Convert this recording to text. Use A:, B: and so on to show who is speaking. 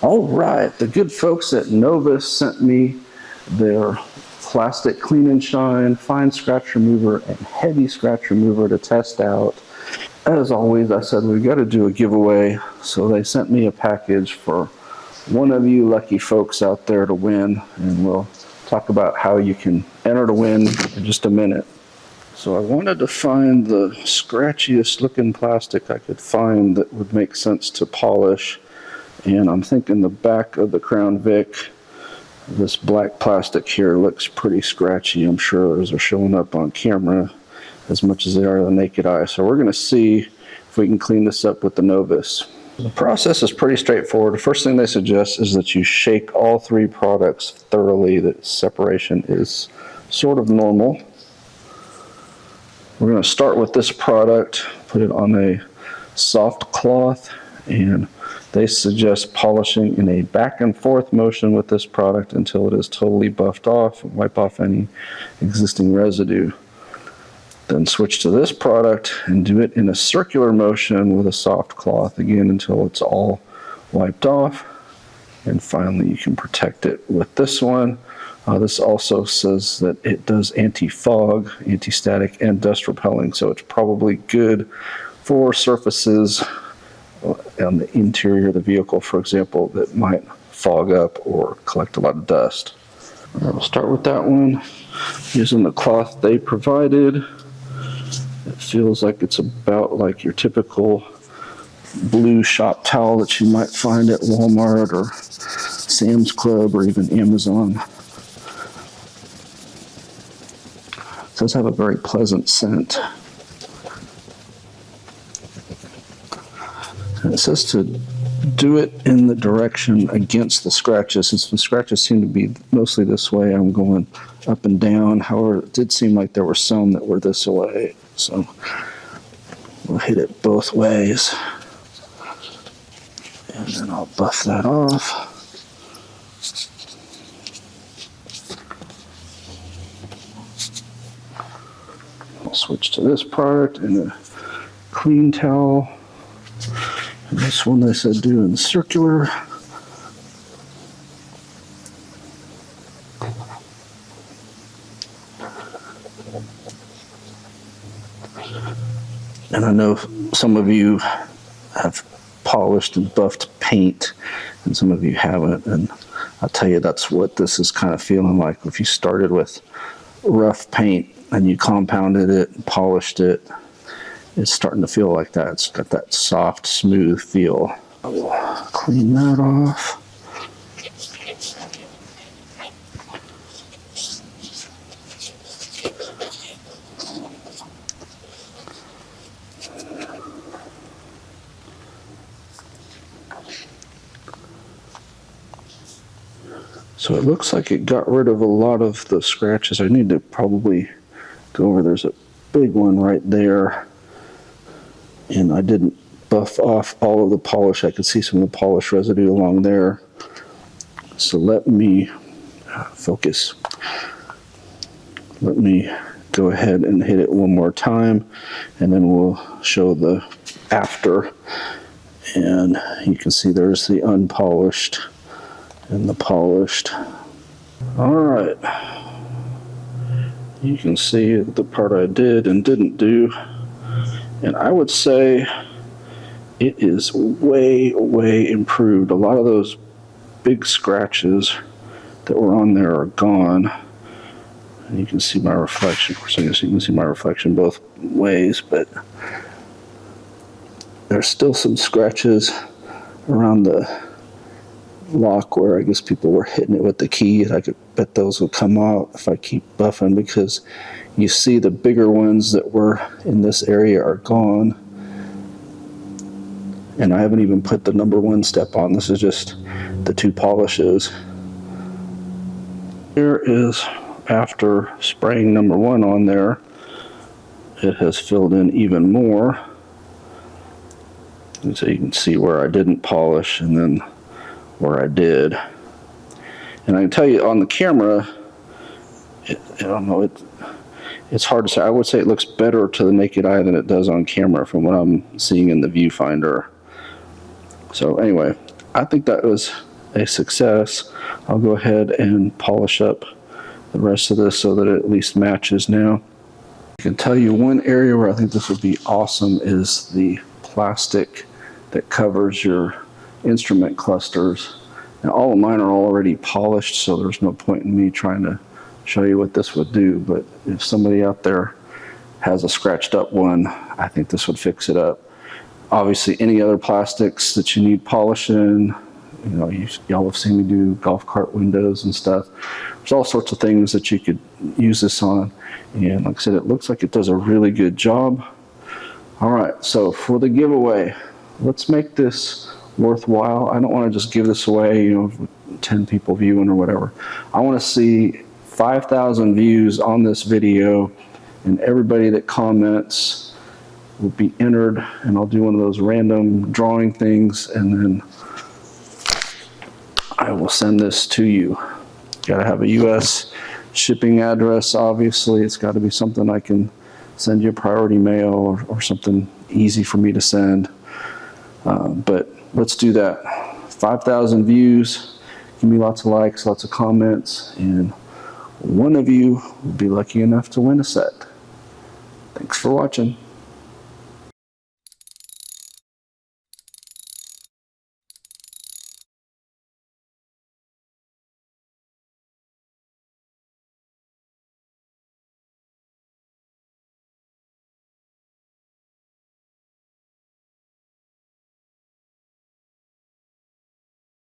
A: All right, the good folks at Novus sent me their plastic clean and shine, fine scratch remover, and heavy scratch remover to test out. As always, I said we've got to do a giveaway, so they sent me a package for one of you lucky folks out there to win, and we'll talk about how you can enter to win in just a minute. So I wanted to find the scratchiest looking plastic I could find that would make sense to polish. And I'm thinking the back of the Crown Vic, this black plastic here, looks pretty scratchy. I'm sure those are showing up on camera as much as they are to the naked eye. So we're going to see if we can clean this up with the Novus. The process is pretty straightforward. The first thing they suggest is that you shake all three products thoroughly. That separation is sort of normal. We're going to start with this product, put it on a soft cloth, and they suggest polishing in a back and forth motion with this product until it is totally buffed off and wipe off any existing residue. Then switch to this product and do it in a circular motion with a soft cloth again until it's all wiped off. And finally you can protect it with this one. This also says that it does anti-fog, anti-static, and dust repelling, so it's probably good for surfaces on the interior of the vehicle, for example, that might fog up or collect a lot of dust. All right, we'll start with that one using the cloth they provided. It feels like it's about like your typical blue shop towel that you might find at Walmart or Sam's Club or even Amazon. It does have a very pleasant scent. And it says to do it in the direction against the scratches. Since the scratches seem to be mostly this way, I'm going up and down. However, it did seem like there were some that were this way. So we'll hit it both ways. And then I'll buff that off. I'll switch to this product in a clean towel. And this one they said do in circular. And I know some of you have polished and buffed paint, and some of you haven't. And I'll tell you, that's what this is kind of feeling like. If you started with rough paint and you compounded it and polished it, it's starting to feel like that. It's got that soft, smooth feel. I will clean that off. So it looks like it got rid of a lot of the scratches. I need to probably go over. There's a big one right there. And I didn't buff off all of the polish. I could see some of the polish residue along there. So let me focus. Let me go ahead and hit it one more time, and then we'll show the after. And you can see there's the unpolished and the polished. All right. You can see the part I did and didn't do. And I would say it is way, way improved. A lot of those big scratches that were on there are gone. And you can see my reflection. Of course, I guess you can see my reflection both ways, but there's still some scratches around the lock where I guess people were hitting it with the key. I could bet those will come out if I keep buffing, because you see the bigger ones that were in this area are gone. And I haven't even put the number one step on. This is just the two polishes. Here is after spraying number one on there. It has filled in even more. And so you can see where I didn't polish and then where I did. And I can tell you on the camera, I don't know, it's hard to say. I would say it looks better to the naked eye than it does on camera from what I'm seeing in the viewfinder. So anyway, I think that was a success, I'll go ahead and polish up the rest of this so that it at least matches now. I can tell you one area where I think this would be awesome is the plastic that covers your instrument clusters. Now all of mine are already polished, so there's no point in me trying to show you what this would do, but if somebody out there has a scratched up one, I think this would fix it up. Obviously any other plastics that you need polishing, you know, y'all have seen me do golf cart windows and stuff. There's all sorts of things that you could use this on, and like I said, it looks like it does a really good job. All right, so for the giveaway, let's make this worthwhile. I don't want to just give this away, you know, 10 people viewing or whatever. I want to see 5,000 views on this video, and everybody that comments will be entered, and I'll do one of those random drawing things, and then I will send this to you. Got to have a US shipping address, obviously. It's got to be something I can send you priority mail or something easy for me to send. But let's do that. 5,000 views, give me lots of likes, lots of comments, and one of you will be lucky enough to win a set. Thanks for watching.